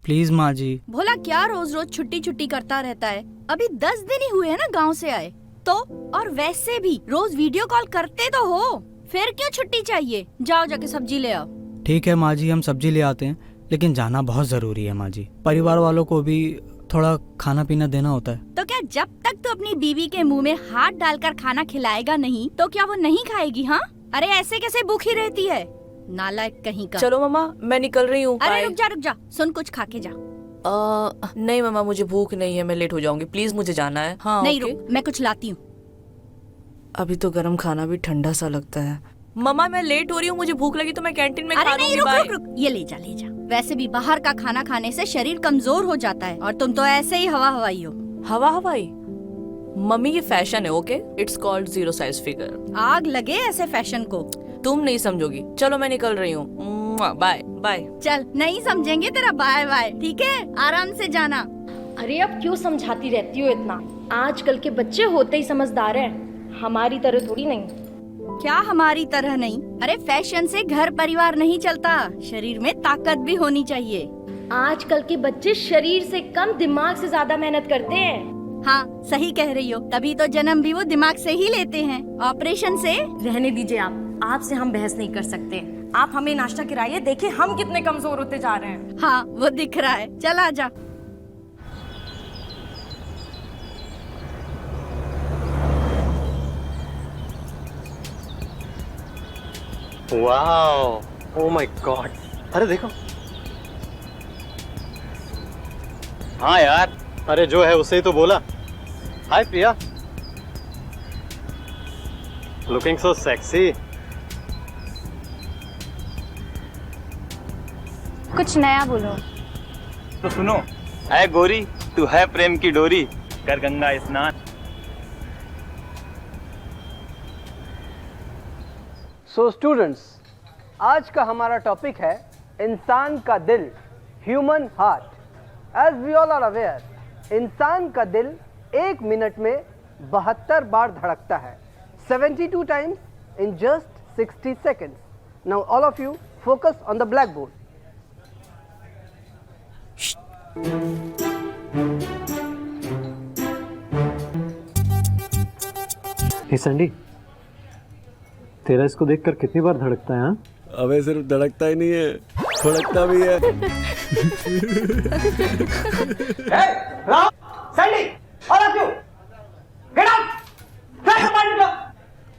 Please माँ जी। भोला क्या रोज रोज छुट्टी छुट्टी करता रहता है। अभी 10 दिन ही हुए हैं ना गांव से आए तो। और वैसे भी रोज वीडियो कॉल करते तो हो, फिर क्यों छुट्टी चाहिए। जाओ जाके सब्जी ले आओ। ठीक है माँ जी, हम सब्जी ले आते हैं, लेकिन जाना बहुत जरूरी है माँ जी। परिवार वालों को भी थोड़ा खाना पीना देना होता है। तो क्या जब तक तो अपनी बीवी के मुंह में हाथ डालकर खाना खिलाएगा नहीं तो क्या वो नहीं खाएगी? हाँ, अरे ऐसे कैसे भूखी रहती है, नालायक कहीं का। चलो मम्मा, मैं निकल रही हूँ। अरे रुक जा, सुन कुछ खा के जा। नहीं मम्मा, मुझे भूख नहीं है, मैं लेट हो जाऊंगी, प्लीज मुझे जाना है। हाँ नहीं रुक, मैं कुछ लाती हूँ। अभी तो गरम खाना भी ठंडा सा लगता है। मम्मा मैं लेट हो रही हूँ, मुझे भूख लगी तो मैं कैंटीन में खा लूंगी। नहीं रुक रुक, ये ले जा। वैसे भी बाहर का खाना खाने से शरीर कमजोर हो जाता है और तुम तो ऐसे ही हवा हवाई हो। हवा हवाई? मम्मी ये फैशन है, okay? It's called zero size figure. आग लगे ऐसे फैशन को। तुम नहीं समझोगी। चलो मैं निकल रही हूँ, बाय बाय। चल, नहीं समझेंगे तेरा बाय बाय, ठीक है? आराम से जाना। अरे अब क्यों समझाती रहती हो इतना? आजकल के बच्चे होते ही समझदार हैं, हमारी तरह थोड़ी नहीं। क्या हमारी तरह नहीं? अरे फैशन से घर परिवार नहीं चलता, शरीर में ताकत भी होनी चाहिए। आजकल के बच्चे शरीर से कम दिमाग से ज्यादा मेहनत करते हैं। हाँ सही कह रही हो, तभी तो जन्म भी वो दिमाग से ही लेते हैं, ऑपरेशन से। रहने दीजिए आपसे हम बहस नहीं कर सकते। आप हमें नाश्ता कराइए, देखिए हम कितने कमजोर होते जा रहे हैं। हाँ वो दिख रहा है, चल आजा। वाओ, ओ माय गॉड, अरे देखो। हाँ यार, अरे जो है उसे ही तो बोला। हाय प्रिया, लुकिंग सो सेक्सी। कुछ नया बोलो। तो सुनो, है गोरी तू है प्रेम की डोरी, कर गंगा स्नान। सो स्टूडेंट्स, आज का हमारा टॉपिक है इंसान का दिल, human heart. As we all are aware, इंसान का दिल एक मिनट में 72 बार धड़कता है, 72 times in just 60 seconds. Now all of you focus on the blackboard. Hey Sandy, तेरा इसको देखकर कितनी बार धड़कता है? हाँ, अबे सिर्फ धड़कता ही नहीं है, धड़कता भी है।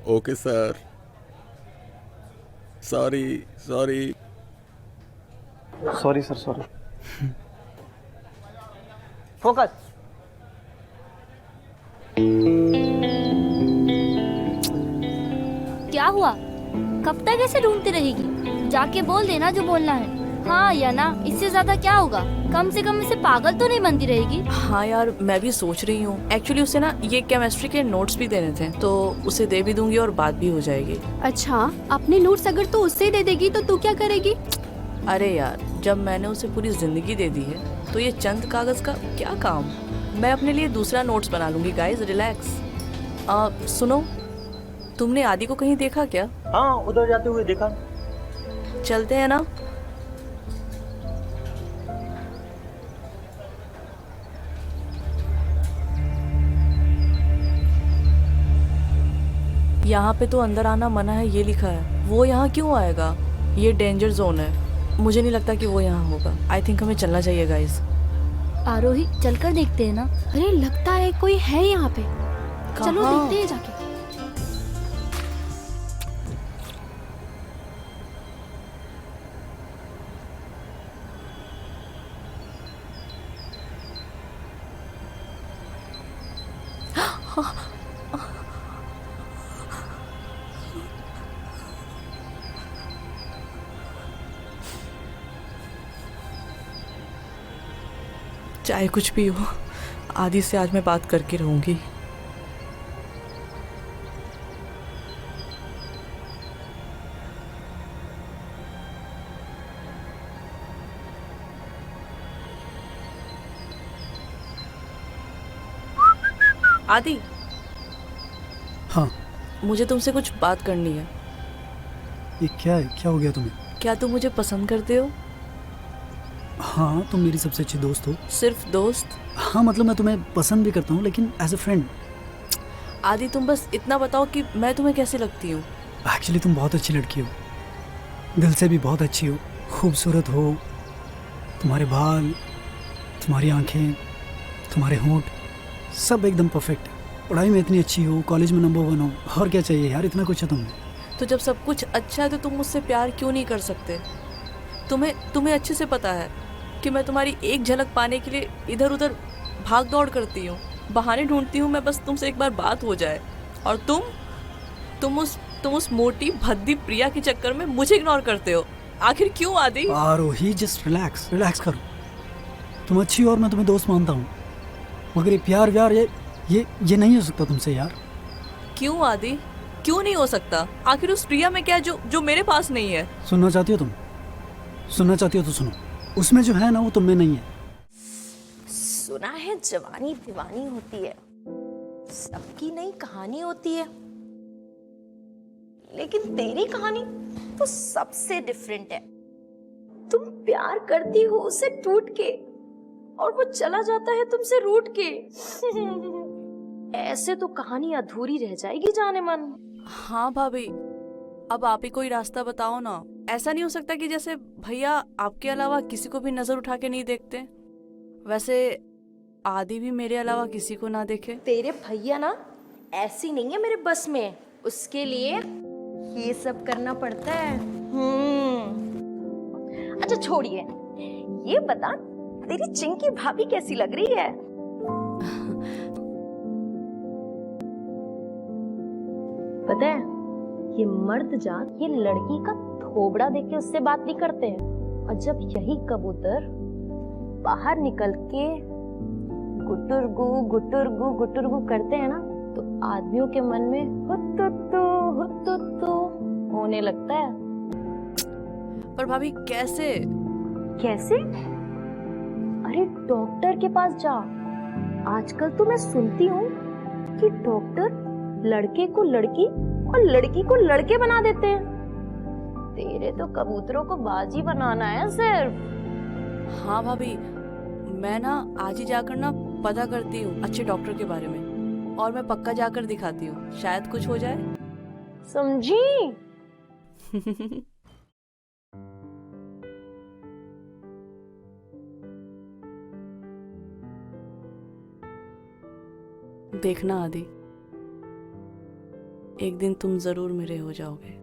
Okay sir, sorry sorry sorry sir, sorry. Focus. क्या हुआ? कब तक ऐसे ढूंढती रहेगी? जाके बोल देना जो बोलना है। हाँ या ना, इससे ज्यादा क्या होगा? कम से कम इसे पागल तो नहीं बनती रहेगी। हाँ यार, मैं भी सोच रही हूँ। एक्चुअली उसे ना ये केमिस्ट्री के नोट्स भी देने थे, तो उसे दे भी दूंगी और बात भी हो जाएगी। अच्छा, अपने नोट्स अगर तो उससे दे देगी तो तू क्या करेगी? अरे यार, जब मैंने उसे पूरी जिंदगी दे दी है तो ये चंद कागज का क्या काम। मैं अपने लिए दूसरा नोट्स बना लूंगी। Guys relax. सुनो, तुमने आदि को कहीं देखा क्या? हाँ, उधर जाते हुए देखा। चलते हैं ना? यहाँ पे तो अंदर आना मना है, ये लिखा है। वो यहाँ क्यों आएगा? ये डेंजर जोन है, मुझे नहीं लगता कि वो यहाँ होगा। आई थिंक हमें चलना चाहिए गाइस। आरोही, चलकर देखते हैं ना। अरे लगता है कोई है यहाँ पे, चलो देखते हैं जाके। चाहे कुछ भी हो, आदि से आज मैं बात करके रहूंगी। आदि, हाँ, मुझे तुमसे कुछ बात करनी है। ये क्या है? क्या हो गया तुम्हें? क्या तुम मुझे पसंद करते हो? हाँ, तुम मेरी सबसे अच्छी दोस्त हो। सिर्फ दोस्त? हाँ, मतलब मैं तुम्हें पसंद भी करता हूँ, लेकिन एज अ फ्रेंड। आदि तुम बस इतना बताओ कि मैं तुम्हें कैसी लगती हूँ। एक्चुअली तुम बहुत अच्छी लड़की हो, दिल से भी बहुत अच्छी हो, खूबसूरत हो। तुम्हारे बाल, तुम्हारी आंखें, तुम्हारे होंठ, सब एकदम परफेक्ट है। पढ़ाई में इतनी अच्छी हो, कॉलेज में नंबर 1 हो, और क्या चाहिए यार, इतना कुछ है तुम्हें। तो जब सब कुछ अच्छा है तो तुम मुझसे प्यार क्यों नहीं कर सकते? तुम्हें अच्छे से पता है कि मैं तुम्हारी एक झलक पाने के लिए इधर उधर भाग दौड़ करती हूँ, बहाने ढूंढती हूँ मैं बस तुमसे एक बार बात हो जाए। और तुम उस मोटी भद्दी प्रिया के चक्कर में मुझे इग्नोर करते हो। आखिर क्यों आदि? आरोही, जस्ट रिलैक्स करो। तुम अच्छी हो और मैं तुम्हें दोस्त मानता हूँ, मगर ये प्यार व्यार ये नहीं हो सकता तुमसे यार। क्यों आदि, क्यों नहीं हो सकता? आखिर उस प्रिया में क्या है जो मेरे पास नहीं है? सुनना चाहती हो तुम? सुनना चाहती हो तो सुनो। उसमें जो है ना, वो तुम में नहीं है। सुना है जवानी दीवानी होती है, सबकी नई कहानी होती है, लेकिन तेरी कहानी तो सबसे डिफरेंट है। तुम प्यार करती हो उसे टूट के, और वो चला जाता है तुमसे रूठ के। ऐसे तो कहानी अधूरी रह जाएगी जाने मन। हाँ भाभी, अब आप ही कोई रास्ता बताओ ना। ऐसा नहीं हो सकता कि जैसे भैया आपके अलावा किसी को भी नजर उठा के नहीं देखते, वैसे आदि भी मेरे अलावा किसी को ना देखे। तेरे भैया ना ऐसी नहीं है मेरे बस में, उसके लिए ये सब करना पड़ता है। अच्छा छोड़िए, ये बता तेरी चिंकी भाभी कैसी लग रही है? पता है, ये मर्द जात ये लड़की का थोबड़ा देख के उससे बात नहीं करते हैं, और जब यही कबूतर बाहर निकल के गुटुरगु गुटुरगु गुटुरगु करते हैं ना, तो आदमियों के मन में हुत्तुत्तु होने लगता है। पर भाभी कैसे? अरे डॉक्टर के पास जा। आजकल तो मैं सुनती हूँ कि डॉक्टर लड़के को लड़की और लड़की को लड़के बना देते हैं। तेरे तो कबूतरों को बाजी बनाना है सिर्फ। हाँ भाभी, मैं ना आज ही जाकर ना पता करती हूँ अच्छे डॉक्टर के बारे में, और मैं पक्का जाकर दिखाती हूँ, शायद कुछ हो जाए। समझी? देखना आदि, एक दिन तुम जरूर मेरे हो जाओगे।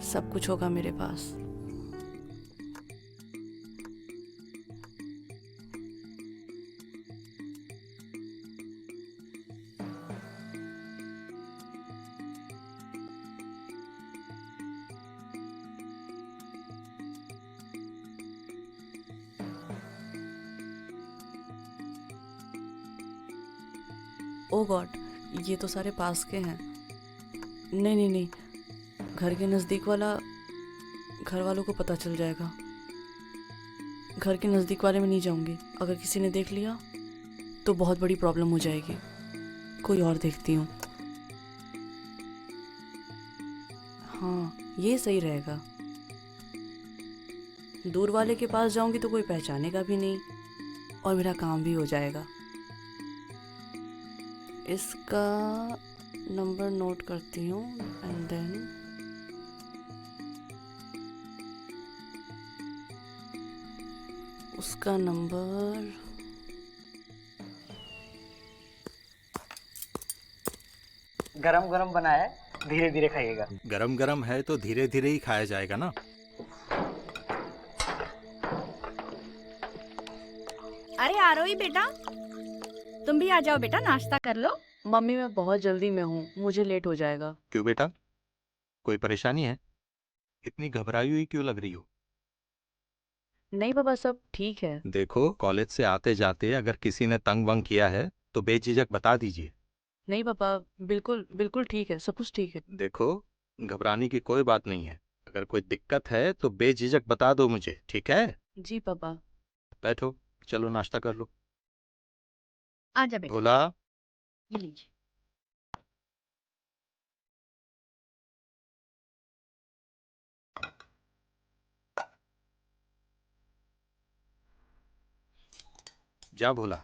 सब कुछ होगा मेरे पास। ओ गॉड, ये तो सारे पास के हैं। नहीं, घर के नज़दीक वाला घर वालों को पता चल जाएगा। घर के नज़दीक वाले में नहीं जाऊंगी, अगर किसी ने देख लिया तो बहुत बड़ी प्रॉब्लम हो जाएगी। कोई और देखती हूँ। हाँ, ये सही रहेगा। दूर वाले के पास जाऊंगी तो कोई पहचानेगा भी नहीं और मेरा काम भी हो जाएगा। इसका नंबर नोट करती हूँ एंड देन उसका नंबर। गरम गरम बना है, धीरे धीरे खाइएगा। गरम गरम है तो धीरे धीरे ही खाया जाएगा ना। अरे आरोही बेटा, तुम भी आ जाओ बेटा, नाश्ता कर लो। मम्मी मैं बहुत जल्दी में हूँ, मुझे लेट हो जाएगा। क्यों बेटा, कोई परेशानी है? इतनी घबराई हुई क्यों लग रही हो? नहीं पापा, सब ठीक है। देखो, कॉलेज से आते जाते अगर किसी ने तंग वंग किया है तो बेझिझक बता दीजिए। नहीं पापा, बिल्कुल बिल्कुल ठीक है, सब कुछ ठीक है। देखो, घबराने की कोई बात नहीं है। अगर कोई दिक्कत है तो बेझिझक बता दो मुझे, ठीक है? जी पापा। बैठो, चलो नाश्ता कर लो। आजा बेटा। भोला, ये लीजिए। जा भोला,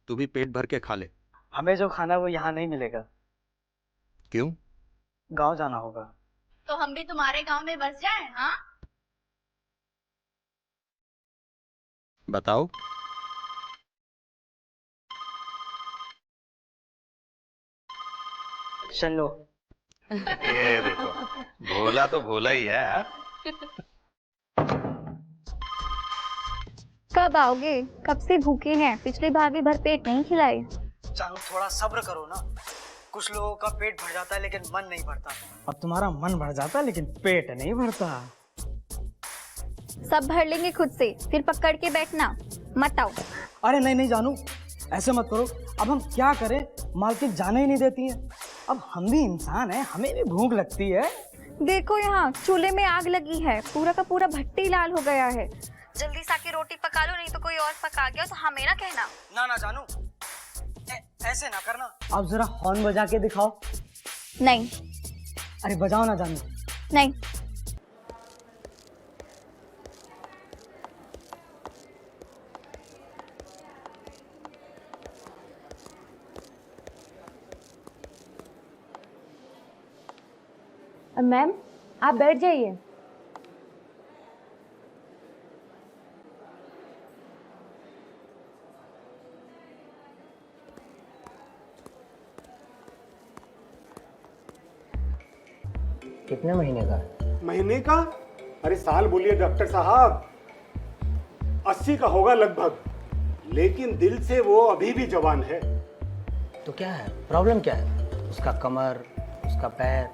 तू भी पेट भर के खा ले। हमें जो खाना वो यहाँ नहीं मिलेगा, क्यों? गांव जाना होगा। तो हम भी तुम्हारे गांव में बस जाएं, हाँ? बताओ। चलो। ये देखो, भोला तो भोला ही है। कब आओगे? कब से भूखे हैं, पिछली बार भी भरपेट नहीं खिलाए। जानू थोड़ा सब्र करो ना, कुछ लोगों का पेट भर जाता है लेकिन मन नहीं भरता। अब तुम्हारा मन भर जाता है लेकिन पेट नहीं भरता। सब भर लेंगे खुद से, फिर पकड़ के बैठना मत आओ। अरे नहीं नहीं जानू, ऐसे मत करो। अब हम क्या करें, मालकिन जाने ही नहीं देती है। अब हम भी इंसान हैं, हमें भी भूख लगती है। देखो यहाँ चूल्हे में आग लगी है, पूरा का पूरा भट्टी लाल हो गया है। जल्दी से आके रोटी पका लो, नहीं तो कोई और पका गया तो हमें ना कहना। ना ना जानू, ऐसे ना करना। अब जरा हॉर्न बजा के दिखाओ। नहीं। अरे बजाओ ना जानू। नहीं। मैम आप बैठ जाइए। कितने महीने का है? महीने का? अरे साल बोलिए डॉक्टर साहब, 80 का होगा लगभग, लेकिन दिल से वो अभी भी जवान है। तो क्या है, प्रॉब्लम क्या है? उसका कमर, उसका पैर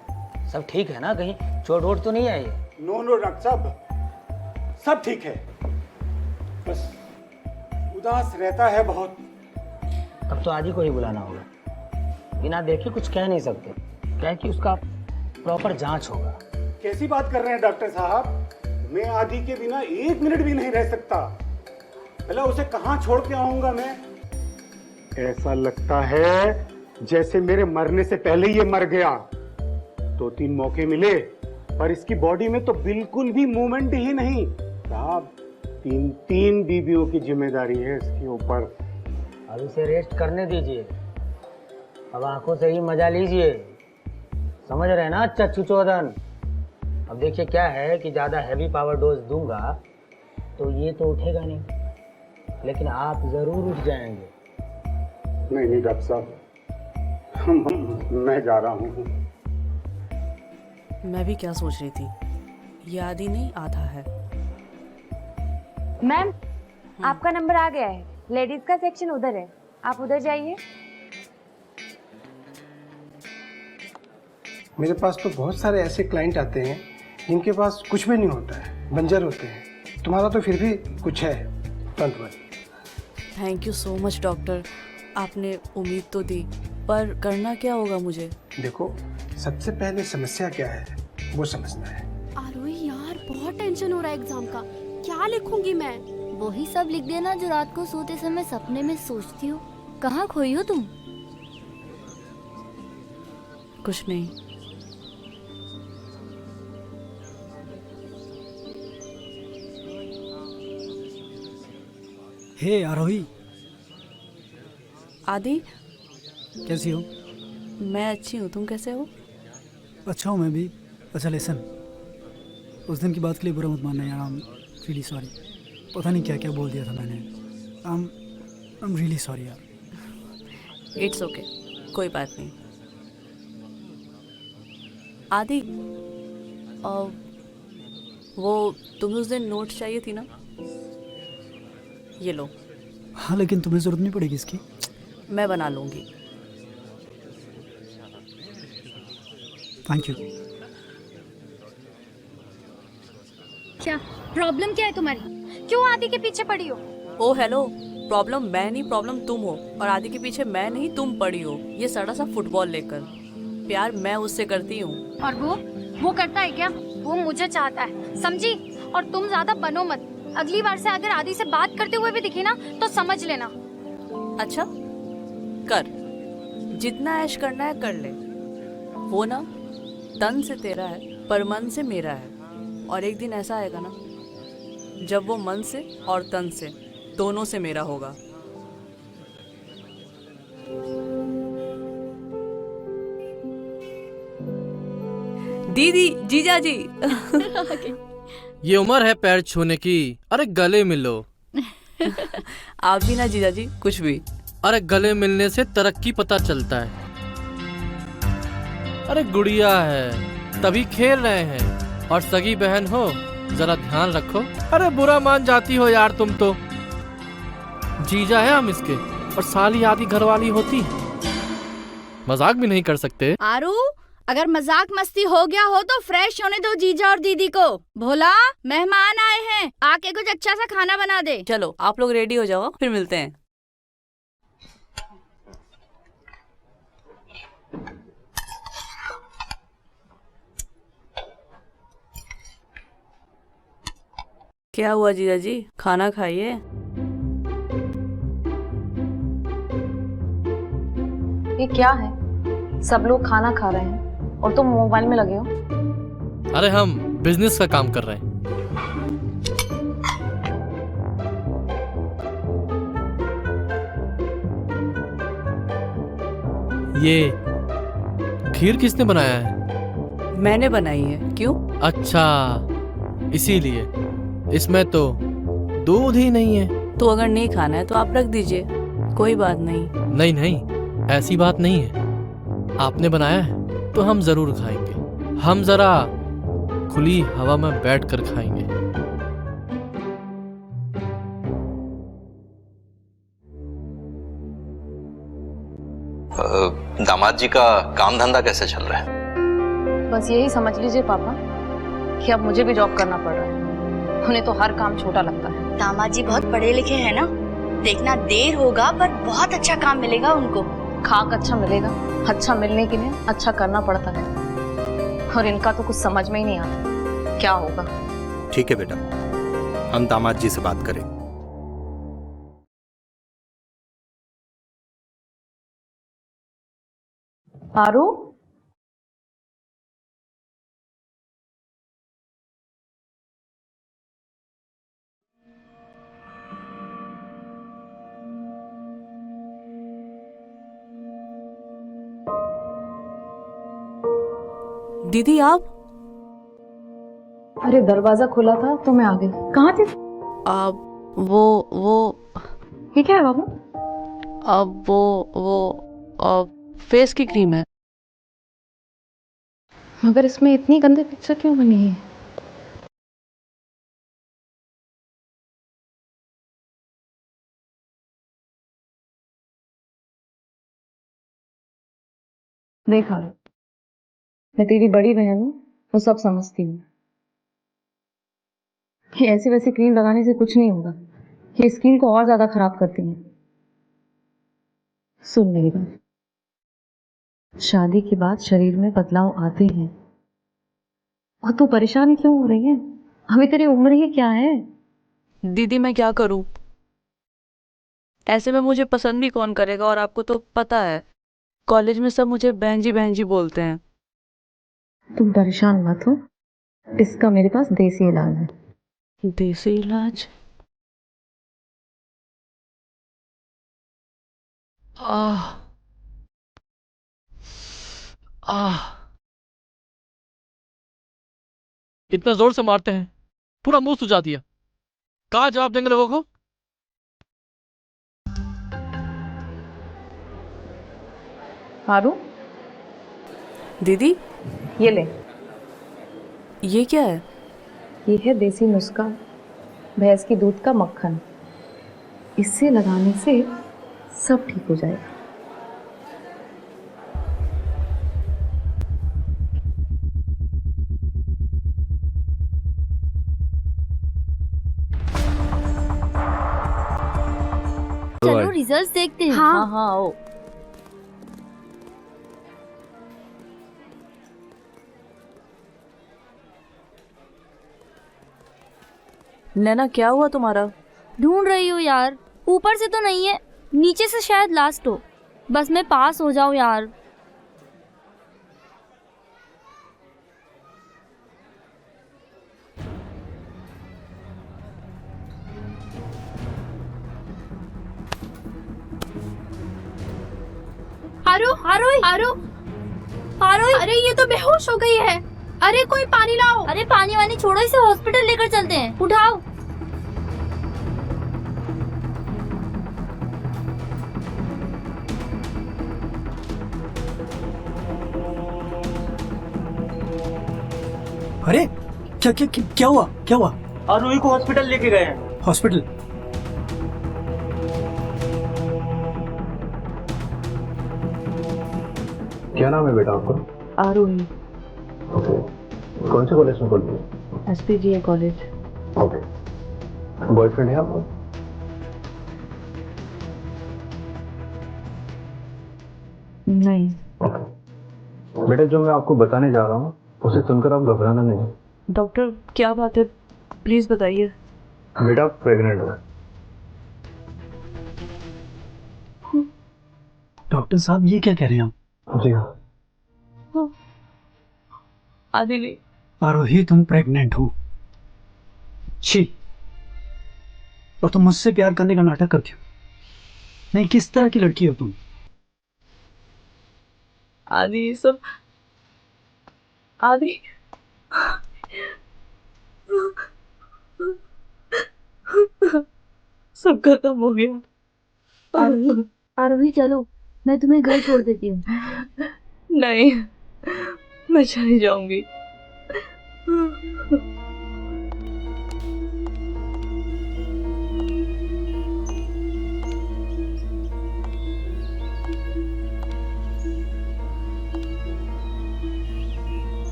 सब ठीक है ना? कहीं चोट वोट तो नहीं आई है? नो नो डॉक्टर साहब, सब ठीक है, बस उदास रहता है बहुत। तब तो आदि को ही बुलाना होगा, बिना देखे कुछ कह नहीं सकते, क्या है कि उसका प्रॉपर जांच होगा। कैसी बात कर रहे हैं डॉक्टर साहब, मैं आदि के बिना 1 मिनट भी नहीं रह सकता। भला उसे कहाँ छोड़ के आऊंगा मैं? ऐसा लगता है जैसे मेरे मरने से पहले ये मर गया। 2-3 मौके मिले पर इसकी बॉडी में तो बिल्कुल भी मूवमेंट ही नहीं। साहब 3 बीवियों की जिम्मेदारी है इसके ऊपर। अब इसे रेस्ट करने दीजिए, अब आंखों से ही मजा लीजिए, समझ रहे हैं ना चच्चू चौधन? अब देखिए क्या है कि ज्यादा हैवी पावर डोज दूंगा तो ये तो उठेगा नहीं, लेकिन आप जरूर उठ जाएंगे। नहीं नहीं डॉक्टर साहब, मैं जा रहा हूँ। मैं भी क्या सोच रही थी, ये आदि नहीं आधा है। मैम आपका नंबर आ गया है, लेडीज का सेक्शन उधर है, आप उधर जाइए। मेरे पास तो बहुत सारे ऐसे क्लाइंट आते हैं जिनके पास कुछ भी नहीं होता है, बंजर होते हैं। तुम्हारा तो फिर भी कुछ है, don't worry. Thank you so much doctor, आपने उम्मीद तो दी, पर करना क्या होगा मुझे? देखो सबसे पहले समस्या क्या है वो समझना है। आरोही यार बहुत टेंशन हो रहा है एग्जाम का, क्या लिखूंगी मैं? वही सब लिख देना जो रात को सोते समय सपने में सोचती हो। कहाँ खोई हो तुम? कुछ नहीं। हे आरोही। आदि कैसी हो? मैं अच्छी हूँ, तुम कैसे हो? अच्छा हूँ मैं भी। अच्छा लिसन, उस दिन की बात के लिए बुरा मत मानना यार, आई एम रियली सॉरी। पता नहीं क्या क्या बोल दिया था मैंने। आई एम रियली सॉरी यार। इट्स ओके, कोई बात नहीं। आदि वो तुम्हें उस दिन नोट चाहिए थी ना, ये लो। हाँ लेकिन तुम्हें ज़रूरत नहीं पड़ेगी इसकी। मैं बना लूँगी। Thank you. क्या प्रॉब्लम क्या है तुम्हारी? क्यों आदि के पीछे पड़ी हो? ओ हेलो, प्रॉब्लम मैं नहीं, प्रॉब्लम तुम हो, और आदि के पीछे मैं नहीं तुम पड़ी हो, ये सड़ा सा फुटबॉल लेकर। प्यार मैं उससे करती हूँ। और वो करता है क्या? वो मुझे चाहता है, समझी? और तुम ज्यादा बनो मत, अगली बार से अगर आदि से बात करते हुए भी दिखे ना तो समझ लेना। अच्छा कर, जितना ऐश करना है कर ले। वो ना तन से तेरा है पर मन से मेरा है, और एक दिन ऐसा आएगा ना जब वो मन से और तन से दोनों से मेरा होगा। दीदी, जीजा जी। ये उम्र है पैर छूने की, अरे गले मिलो। आप भी ना जीजा जी, कुछ भी। अरे गले मिलने से तरक्की पता चलता है। अरे गुड़िया है तभी खेल रहे हैं, और सगी बहन हो जरा ध्यान रखो। अरे बुरा मान जाती हो यार तुम तो। जीजा है हम इसके, और साली आदि घरवाली होती। मजाक भी नहीं कर सकते। आरू, अगर मजाक मस्ती हो गया हो तो फ्रेश होने दो जीजा और दीदी को। भोला, मेहमान आए हैं, आके कुछ अच्छा सा खाना बना दे। चलो आप लोग रेडी हो जाओ, फिर मिलते हैं। क्या हुआ जीजा जी, खाना खाइए। ये क्या है? सब लोग खाना खा रहे हैं और तुम मोबाइल में लगे हो। अरे हम बिजनेस का काम कर रहे हैं। ये खीर किसने बनाया है? मैंने बनाई है। क्यों? अच्छा, इसीलिए। इसमें तो दूध ही नहीं है। तो अगर नहीं खाना है तो आप रख दीजिए, कोई बात नहीं। नहीं नहीं, ऐसी बात नहीं है। आपने बनाया है तो हम जरूर खाएंगे। हम जरा खुली हवा में बैठकर खाएंगे। दामाद जी का काम धंधा कैसे चल रहा है? बस यही समझ लीजिए पापा कि अब मुझे भी जॉब करना पड़ रहा है। उन्हें तो हर काम छोटा लगता है। दामाद जी बहुत पढ़े लिखे हैं ना, देखना देर होगा पर बहुत अच्छा काम मिलेगा उनको। खाक अच्छा मिलेगा, अच्छा मिलने के लिए अच्छा करना पड़ता है, और इनका तो कुछ समझ में ही नहीं आता क्या होगा। ठीक है बेटा, हम दामाद जी से बात करें। आरू, दीदी आप? अरे दरवाजा खुला था तो मैं आ गई। कहाँ थे? वो ये क्या है बाबू? अब वो फेस की क्रीम है। मगर इसमें इतनी गंदी पिक्चर क्यों बनी है? देखा, मैं तेरी बड़ी बहन हूँ, वो सब समझती हूँ। ये ऐसी वैसी क्रीम लगाने से कुछ नहीं होगा, ये स्किन को और ज्यादा खराब करती है। सुन मेरी बात, शादी के बाद शरीर में बदलाव आते हैं, और तू परेशान क्यों हो रही है? अभी तेरी उम्र ही क्या है? दीदी मैं क्या करूं? ऐसे में मुझे पसंद भी कौन करेगा, और आपको तो पता है कॉलेज में सब मुझे बहन जी बोलते हैं। तुम परेशान मत हो, इसका मेरे पास देसी इलाज है। देसी इलाज? इतना जोर से मारते हैं, पूरा मुंह सुजा दिया। कहाँ जवाब देंगे लोगों को? आरू, दीदी ये ले। ये क्या है? ये है देसी नुस्खा, भैंस की दूध का मक्खन। इससे लगाने से सब ठीक हो जाएगा। चलो रिजल्ट्स देखते हैं। हाँ हाँ आओ। नैना क्या हुआ तुम्हारा? ढूंढ रही हूँ यार, ऊपर से तो नहीं है, नीचे से शायद लास्ट हो। बस मैं पास हो जाऊँ यार। आरू, आरू, आरू, आरू, अरे ये तो बेहोश हो गई है। अरे कोई पानी लाओ। अरे पानी वानी छोड़ो, इसे हॉस्पिटल लेकर चलते हैं, उठाओ। अरे क्या क्या क्या क्या हुआ, क्या हुआ? आरोही को हॉस्पिटल लेके गए हैं। हॉस्पिटल? क्या नाम है बेटा आपका? आरोही। ओके, कौन से कॉलेज में पढ़ती है? SPGA college. ओके, बॉयफ्रेंड है आपका? नहीं। बेटा जो मैं आपको बताने जा रहा हूँ उसे सुनकर आप घबराना नहीं। डॉक्टर क्या बात है, प्लीज बताइए। बेटा प्रेग्नेंट है। डॉक्टर साहब ये क्या कह रहे हैं आप? जी हाँ। आदि नहीं। आरोही तुम प्रेग्नेंट हो? छी, और तुम मुझसे प्यार करने का नाटक करती हो। नहीं, किस तरह की लड़की हो तुम? आदि सब आदि सब खत्म हो गया। आरोही चलो, मैं तुम्हें घर छोड़ देती हूँ। नहीं, मैं चली जाऊंगी।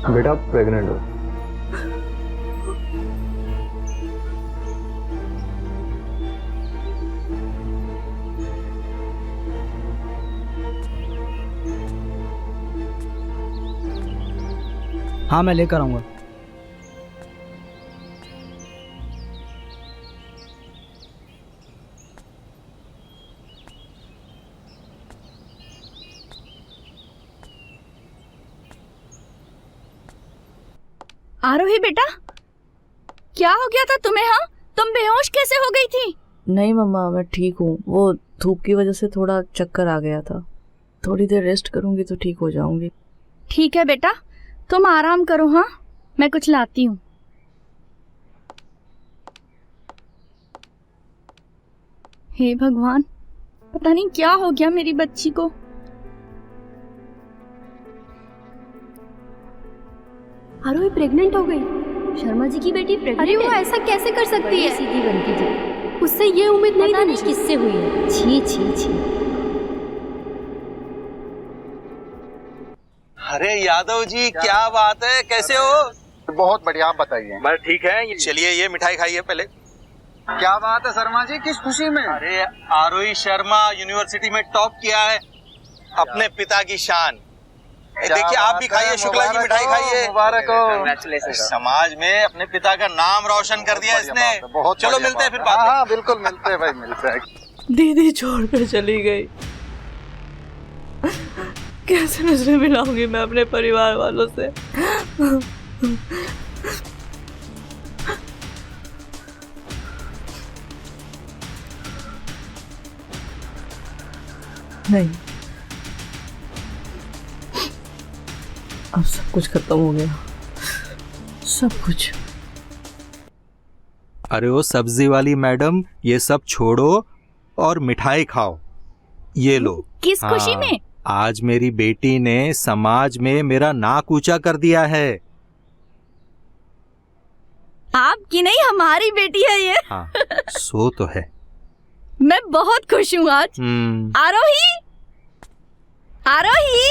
बेटा प्रेग्नेंट हो। हाँ मैं लेकर आऊंगा। आरोही बेटा, क्या हो गया था तुम्हें? हाँ, तुम बेहोश कैसे हो गई थी? नहीं मम्मा, मैं ठीक हूँ। वो धूप की वजह से थोड़ा चक्कर आ गया था। थोड़ी देर रेस्ट करूंगी तो ठीक हो जाऊंगी। ठीक है बेटा, तुम आराम करो। हाँ, मैं कुछ लाती हूँ। हे भगवान, पता नहीं क्या हो गया मेरी बच्ची को। आरोही प्रेग्नेंट हो गई। शर्मा जी की बेटी प्रेग्नेंट अरे वो है? ऐसा कैसे कर सकती है? सीधी बनती थी, उससे ये उम्मीद नहीं पता थी नहीं किससे हुई है। छी छी छी। अरे यादव जी क्या बात है, कैसे हो? बहुत बढ़िया, आप बताइए। बस ठीक है। चलिए ये मिठाई खाइए पहले। क्या बात है शर्मा जी, किस खुशी में? अरे आरोही शर्मा यूनिवर्सिटी में टॉप किया है, अपने पिता की शान। देखिए आप भी खाइए, शुक्ला की मिठाई खाइए। मुबारक हो। समाज में अपने पिता का नाम रोशन कर दिया इसने। चलो मिलते हैं फिर बात। हाँ बिल्कुल मिलते हैं भाई, मिलते हैं। दीदी छोड़कर चली गई, कैसे नजरें मिलाऊंगी मैं अपने परिवार वालों से? नहीं, अब सब कुछ खत्म हो गया, सब कुछ। अरे वो सब्जी वाली मैडम, ये सब छोड़ो और मिठाई खाओ। ये लो। किस खुशी में? आज मेरी बेटी ने समाज में मेरा नाक ऊंचा कर दिया है। आपकी नहीं, हमारी बेटी है ये। हाँ, सो तो है। मैं बहुत खुश हूँ आज। आरोही, आरोही,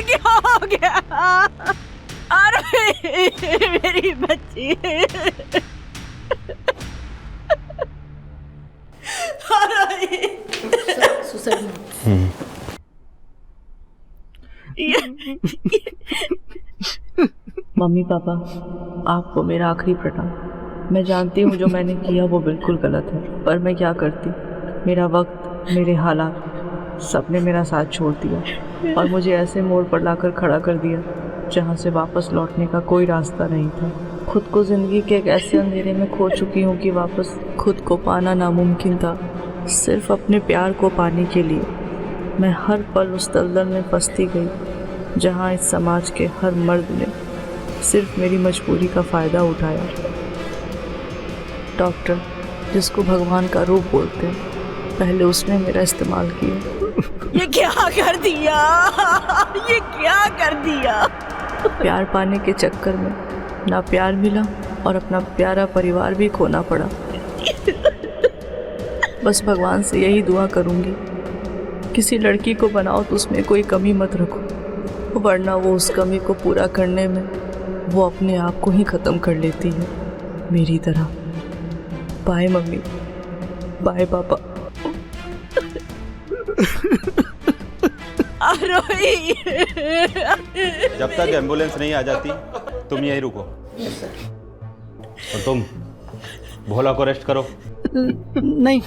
क्या हो गया? आरोही मेरी बच्ची। आरोही। मम्मी पापा, आपको मेरा आखिरी प्रणाम। मैं जानती हूँ जो मैंने किया वो बिल्कुल गलत है, पर मैं क्या करती। मेरा वक्त, मेरे हालात, सबने मेरा साथ छोड़ दिया और मुझे ऐसे मोड़ पर लाकर खड़ा कर दिया जहाँ से वापस लौटने का कोई रास्ता नहीं था। खुद को जिंदगी के एक ऐसे अंधेरे में खो चुकी हूँ कि वापस खुद को पाना नामुमकिन था। सिर्फ अपने प्यार को पाने के लिए मैं हर पल उस दलदल में फंसती गई जहाँ इस समाज के हर मर्द ने सिर्फ मेरी मजबूरी का फ़ायदा उठाया। डॉक्टर, जिसको भगवान का रूप बोलते हैं, पहले उसने मेरा इस्तेमाल किया। ये क्या कर दिया, ये क्या कर दिया। प्यार पाने के चक्कर में ना प्यार मिला और अपना प्यारा परिवार भी खोना पड़ा। बस भगवान से यही दुआ करूंगी, किसी लड़की को बनाओ तो उसमें कोई कमी मत रखो, वरना वो उस कमी को पूरा करने में वो अपने आप को ही ख़त्म कर लेती है, मेरी तरह। बाय मम्मी, बाय पापा। आरोही, जब तक एम्बुलेंस नहीं आ जाती तुम यहीं रुको। और तुम भोला को रेस्ट करो। नहीं,